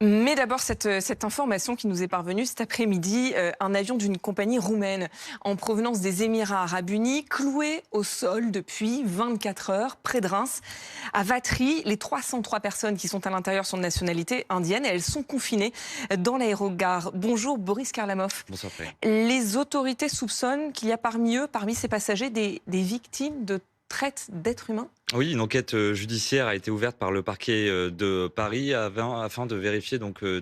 Mais d'abord, cette information qui nous est parvenue cet après-midi, un avion d'une compagnie roumaine en provenance des Émirats Arabes Unis, cloué au sol depuis 24 heures près de Reims, à Vatry. Les 303 personnes qui sont à l'intérieur sont de nationalité indienne et elles sont confinées dans l'aérogare. Bonjour Boris Karlamov. Bonsoir. Les autorités soupçonnent qu'il y a parmi ces passagers, des victimes de traite d'êtres humains. Oui, une enquête judiciaire a été ouverte par le parquet de Paris afin de vérifier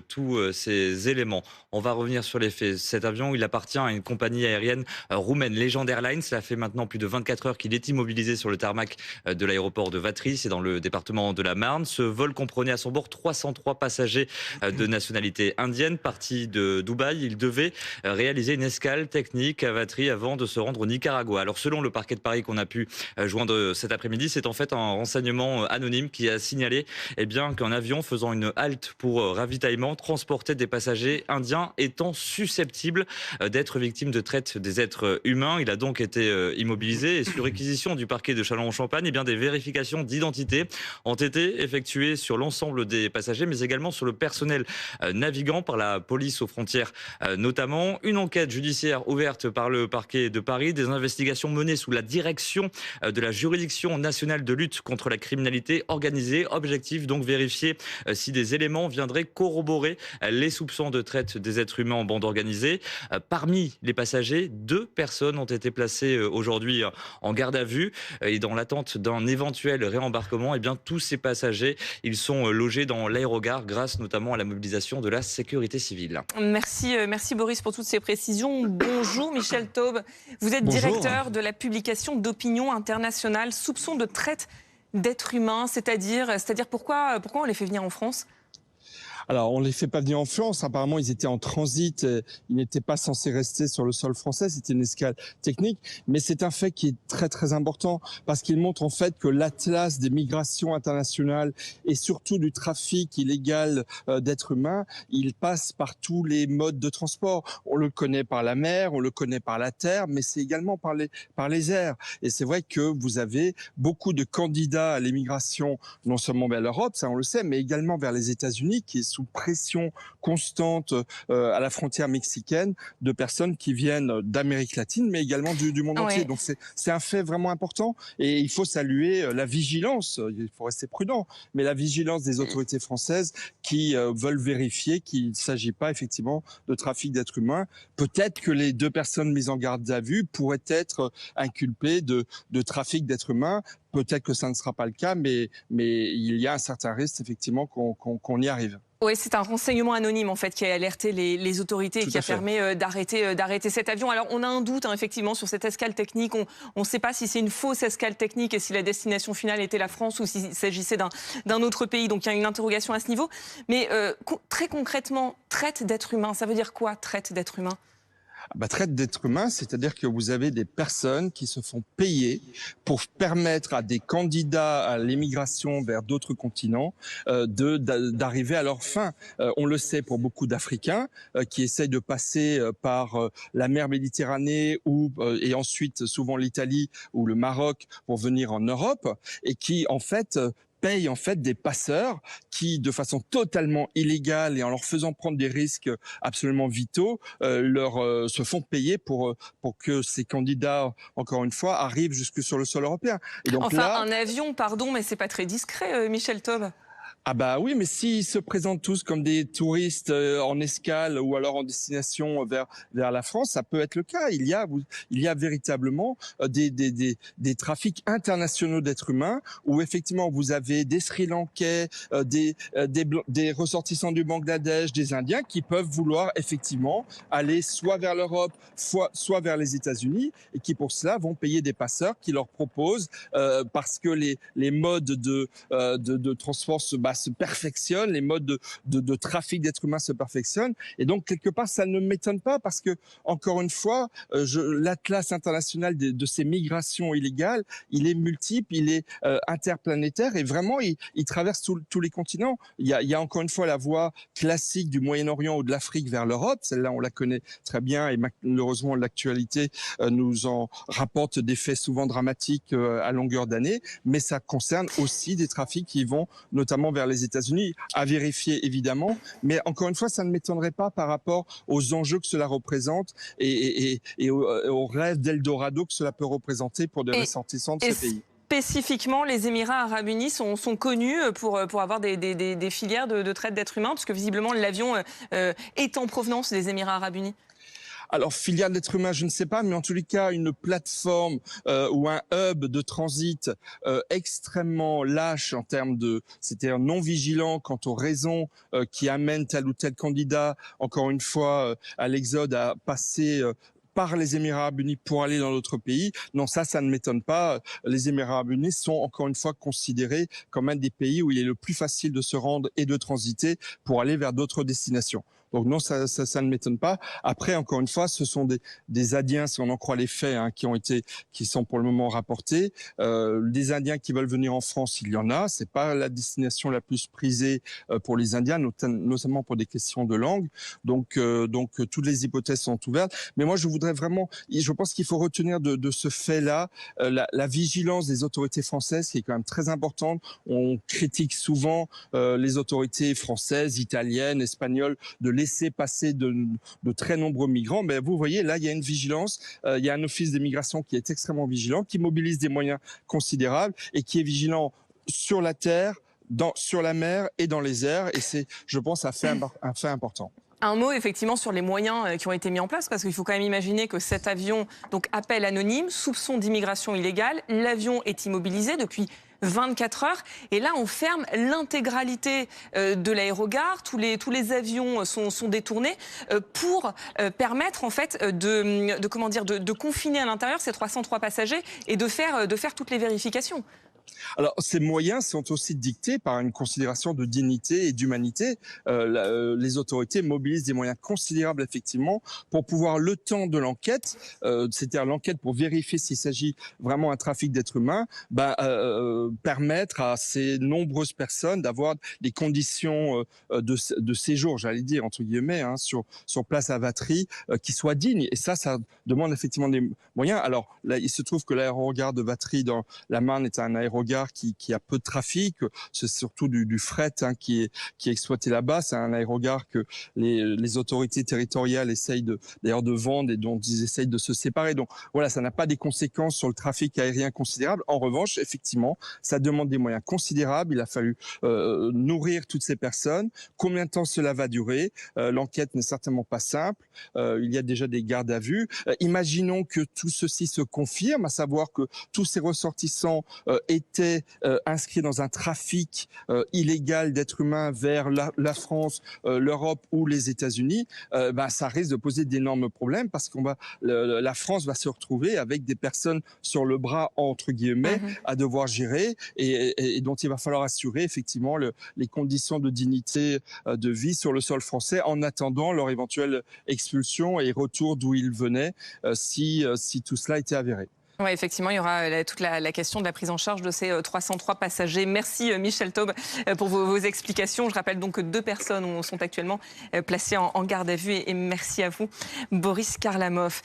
tous ces éléments. On va revenir sur les faits. Cet avion, il appartient à une compagnie aérienne roumaine, Legend Airlines. Cela fait maintenant plus de 24 heures qu'il est immobilisé sur le tarmac de l'aéroport de Vatry. C'est dans le département de la Marne. Ce vol comprenait à son bord 303 passagers de nationalité indienne partis de Dubaï. Ils devaient réaliser une escale technique à Vatry avant de se rendre au Nicaragua. Alors selon le parquet de Paris qu'on a pu joindre cet après-midi, c'est en fait un renseignement anonyme qui a signalé qu'un avion faisant une halte pour ravitaillement transportait des passagers indiens étant susceptibles d'être victimes de traite des êtres humains. Il a donc été immobilisé et sur réquisition du parquet de Châlons-en-Champagne, des vérifications d'identité ont été effectuées sur l'ensemble des passagers, mais également sur le personnel navigant par la police aux frontières notamment. Une enquête judiciaire ouverte par le parquet de Paris, des investigations menées sous la direction de la juridiction nationale de lutte contre la criminalité organisée. Objectif donc vérifier si des éléments viendraient corroborer les soupçons de traite des êtres humains en bande organisée. Parmi les passagers, 2 personnes ont été placées aujourd'hui en garde à vue et dans l'attente d'un éventuel réembarquement, tous ces passagers, ils sont logés dans l'aérogare grâce notamment à la mobilisation de la sécurité civile. Merci Boris pour toutes ces précisions. Bonjour Michel Taube, vous êtes Bonjour. directeur de la publication d'opinion internationale, soupçon de traite d'êtres humains, c'est-à-dire pourquoi on les fait venir en France ? Alors, on les fait pas venir en France. Apparemment, ils étaient en transit. Ils n'étaient pas censés rester sur le sol français. C'était une escale technique. Mais c'est un fait qui est très, très important parce qu'il montre en fait que l'atlas des migrations internationales et surtout du trafic illégal d'êtres humains, il passe par tous les modes de transport. On le connaît par la mer, on le connaît par la terre, mais c'est également par les airs. Et c'est vrai que vous avez beaucoup de candidats à l'émigration, non seulement vers l'Europe, ça on le sait, mais également vers les États-Unis, qui est sous pression constante à la frontière mexicaine de personnes qui viennent d'Amérique latine, mais également du monde entier. Donc c'est un fait vraiment important et il faut saluer la vigilance, il faut rester prudent, mais la vigilance des autorités françaises qui veulent vérifier qu'il ne s'agit pas effectivement de trafic d'êtres humains. Peut-être que les 2 personnes mises en garde à vue pourraient être inculpées de trafic d'êtres humains. Peut-être que ça ne sera pas le cas, mais il y a un certain risque effectivement qu'on y arrive. Oui, c'est un renseignement anonyme en fait qui a alerté les autorités et qui a permis d'arrêter cet avion. Alors on a un doute effectivement sur cette escale technique. On ne sait pas si c'est une fausse escale technique et si la destination finale était la France ou s'il s'agissait d'un autre pays. Donc il y a une interrogation à ce niveau. Mais très concrètement, traite d'êtres humains, ça veut dire quoi traite d'êtres humains ? Traite d'êtres humains, c'est-à-dire que vous avez des personnes qui se font payer pour permettre à des candidats à l'émigration vers d'autres continents d'arriver à leur fin. On le sait pour beaucoup d'Africains qui essayent de passer par la mer Méditerranée et ensuite souvent l'Italie ou le Maroc pour venir en Europe et qui en fait payent des passeurs qui, de façon totalement illégale et en leur faisant prendre des risques absolument vitaux, se font payer pour que ces candidats, encore une fois, arrivent jusque sur le sol européen. Et donc un avion, pardon, mais c'est pas très discret, Michel Taube. Oui, mais s'ils se présentent tous comme des touristes en escale ou alors en destination vers la France, ça peut être le cas. Il y a véritablement des trafics internationaux d'êtres humains où effectivement vous avez des Sri Lankais, des ressortissants du Bangladesh, des Indiens qui peuvent vouloir effectivement aller soit vers l'Europe, soit vers les États-Unis et qui pour cela vont payer des passeurs qui leur proposent parce que les modes de transport se perfectionnent, les modes de trafic d'êtres humains se perfectionnent. Et donc, quelque part, ça ne m'étonne pas parce que, encore une fois, l'atlas international de ces migrations illégales, il est multiple, il est interplanétaire et vraiment, il traverse tous les continents. Il y a encore une fois la voie classique du Moyen-Orient ou de l'Afrique vers l'Europe. Celle-là, on la connaît très bien et malheureusement, l'actualité nous en rapporte des faits souvent dramatiques à longueur d'année. Mais ça concerne aussi des trafics qui vont notamment vers vers les États-Unis, à vérifier évidemment, mais encore une fois, ça ne m'étonnerait pas par rapport aux enjeux que cela représente et aux rêves d'Eldorado que cela peut représenter pour des ressortissants de ces pays. Spécifiquement, les Émirats arabes unis sont connus pour avoir des filières de traite d'êtres humains, parce que visiblement l'avion est en provenance des Émirats arabes unis. Alors, filière d'êtres humains, je ne sais pas, mais en tous les cas, une plateforme ou un hub de transit extrêmement lâche en termes de, c'est-à-dire non vigilant quant aux raisons qui amènent tel ou tel candidat, encore une fois, à l'exode, à passer par les Émirats arabes unis pour aller dans d'autres pays. Non, ça ne m'étonne pas. Les Émirats arabes unis sont encore une fois considérés comme un des pays où il est le plus facile de se rendre et de transiter pour aller vers d'autres destinations. Donc non, ça ne m'étonne pas. Après, encore une fois, ce sont des Indiens, si on en croit les faits, hein, qui sont pour le moment rapportés. Des Indiens qui veulent venir en France, il y en a. C'est pas la destination la plus prisée pour les Indiens, notamment pour des questions de langue. Donc toutes les hypothèses sont ouvertes. Mais moi, je pense qu'il faut retenir de ce fait-là la vigilance des autorités françaises, qui est quand même très importante. On critique souvent les autorités françaises, italiennes, espagnoles, de laisser passer de très nombreux migrants. Mais vous voyez, là, il y a une vigilance. Il y a un office des migrations qui est extrêmement vigilant, qui mobilise des moyens considérables et qui est vigilant sur la terre, sur la mer et dans les airs. Et c'est, je pense, un fait important. Un mot effectivement sur les moyens qui ont été mis en place, parce qu'il faut quand même imaginer que cet avion, donc appel anonyme, soupçon d'immigration illégale, l'avion est immobilisé depuis 24 heures. Et là, on ferme l'intégralité de l'aérogare. Tous les avions sont détournés pour permettre en fait de confiner à l'intérieur ces 303 passagers et de faire toutes les vérifications. Alors, ces moyens sont aussi dictés par une considération de dignité et d'humanité. Les autorités mobilisent des moyens considérables, effectivement, pour pouvoir, le temps de l'enquête, c'est-à-dire l'enquête pour vérifier s'il s'agit vraiment d'un trafic d'êtres humains, permettre à ces nombreuses personnes d'avoir des conditions de séjour, j'allais dire, entre guillemets, hein, sur place à Vatry, qui soient dignes. Et ça demande effectivement des moyens. Alors, là, il se trouve que l'aérogare de Vatry, dans la Marne, est un aérogare qui a peu de trafic. C'est surtout du fret qui est exploité là-bas. C'est un aérogare que les autorités territoriales essayent d'ailleurs de vendre et dont ils essayent de se séparer. Donc voilà, ça n'a pas des conséquences sur le trafic aérien considérables. En revanche, effectivement, ça demande des moyens considérables. Il a fallu nourrir toutes ces personnes. Combien de temps cela va durer? L'enquête n'est certainement pas simple. Il y a déjà des gardes à vue. Imaginons que tout ceci se confirme, à savoir que tous ces ressortissants étaient inscrits dans un trafic illégal d'êtres humains vers la France, l'Europe ou les États-Unis. Ça risque de poser d'énormes problèmes, parce la France va se retrouver avec des personnes sur le bras, entre guillemets, à devoir gérer et dont il va falloir assurer effectivement les conditions de dignité de vie sur le sol français, en attendant leur éventuelle expulsion et retour d'où ils venaient, si tout cela était avéré. Oui, effectivement, il y aura toute la question de la prise en charge de ces 303 passagers. Merci Michel Taube pour vos explications. Je rappelle donc que 2 personnes sont actuellement placées en garde à vue, et merci à vous, Boris Karlamov.